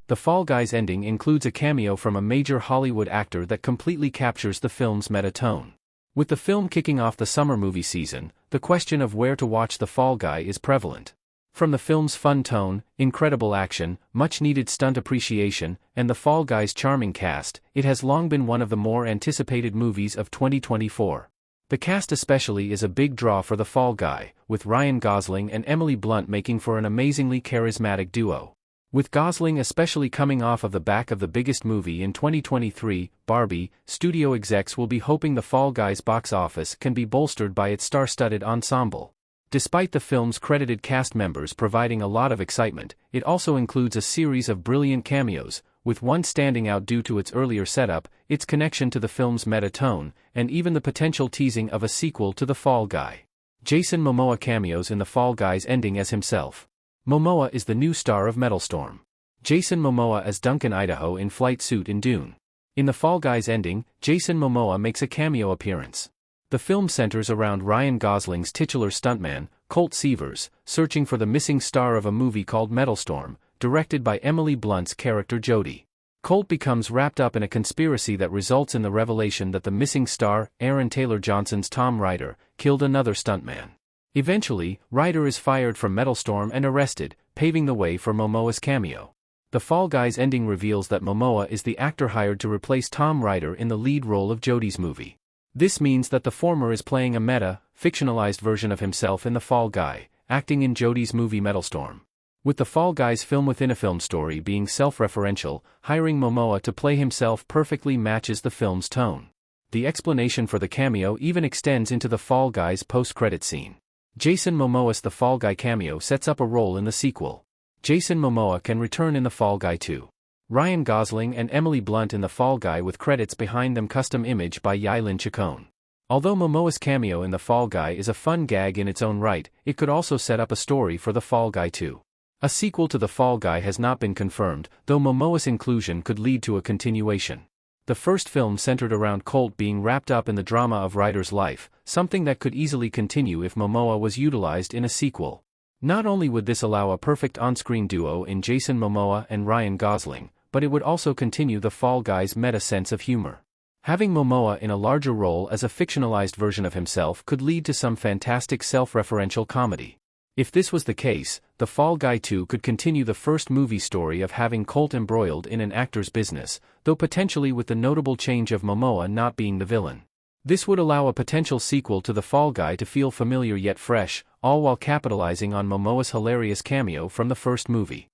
The Fall Guys ending includes a cameo from a major Hollywood actor that completely captures the film's meta tone. With the film kicking off the summer movie season, the question of where to watch The Fall Guy is prevalent. From the film's fun tone, incredible action, much-needed stunt appreciation, and The Fall Guy's charming cast, it has long been one of the more anticipated movies of 2024. The cast especially is a big draw for The Fall Guy, with Ryan Gosling and Emily Blunt making for an amazingly charismatic duo. With Gosling especially coming off of the back of the biggest movie in 2023, Barbie, studio execs will be hoping The Fall Guy's box office can be bolstered by its star-studded ensemble. Despite the film's credited cast members providing a lot of excitement, it also includes a series of brilliant cameos, with one standing out due to its earlier setup, its connection to the film's meta tone, and even the potential teasing of a sequel to The Fall Guy. Jason Momoa cameos in The Fall Guy's ending as himself. Momoa is the new star of Metalstorm. Jason Momoa as Duncan Idaho in flight suit in Dune. In The Fall Guy's ending, Jason Momoa makes a cameo appearance. The film centers around Ryan Gosling's titular stuntman, Colt Seavers, searching for the missing star of a movie called Metalstorm, directed by Emily Blunt's character Jodie. Colt becomes wrapped up in a conspiracy that results in the revelation that the missing star, Aaron Taylor Johnson's Tom Ryder, killed another stuntman. Eventually, Ryder is fired from Metalstorm and arrested, paving the way for Momoa's cameo. The Fall Guy's ending reveals that Momoa is the actor hired to replace Tom Ryder in the lead role of Jodie's movie. This means that the former is playing a meta, fictionalized version of himself in The Fall Guy, acting in Jodie's movie Metalstorm. With The Fall Guy's film-within-a-film story being self-referential, hiring Momoa to play himself perfectly matches the film's tone. The explanation for the cameo even extends into The Fall Guy's post-credit scene. Jason Momoa's The Fall Guy cameo sets up a role in the sequel. Jason Momoa can return in The Fall Guy 2. Ryan Gosling and Emily Blunt in The Fall Guy with credits behind them custom image by Yailin Chacon. Although Momoa's cameo in The Fall Guy is a fun gag in its own right, it could also set up a story for The Fall Guy 2. A sequel to The Fall Guy has not been confirmed, though Momoa's inclusion could lead to a continuation. The first film centered around Colt being wrapped up in the drama of Ryder's life, something that could easily continue if Momoa was utilized in a sequel. Not only would this allow a perfect on-screen duo in Jason Momoa and Ryan Gosling, but it would also continue The Fall Guy's meta sense of humor. Having Momoa in a larger role as a fictionalized version of himself could lead to some fantastic self-referential comedy. If this was the case, The Fall Guy 2 could continue the first movie story of having Colt embroiled in an actor's business, though potentially with the notable change of Momoa not being the villain. This would allow a potential sequel to The Fall Guy to feel familiar yet fresh, all while capitalizing on Momoa's hilarious cameo from the first movie.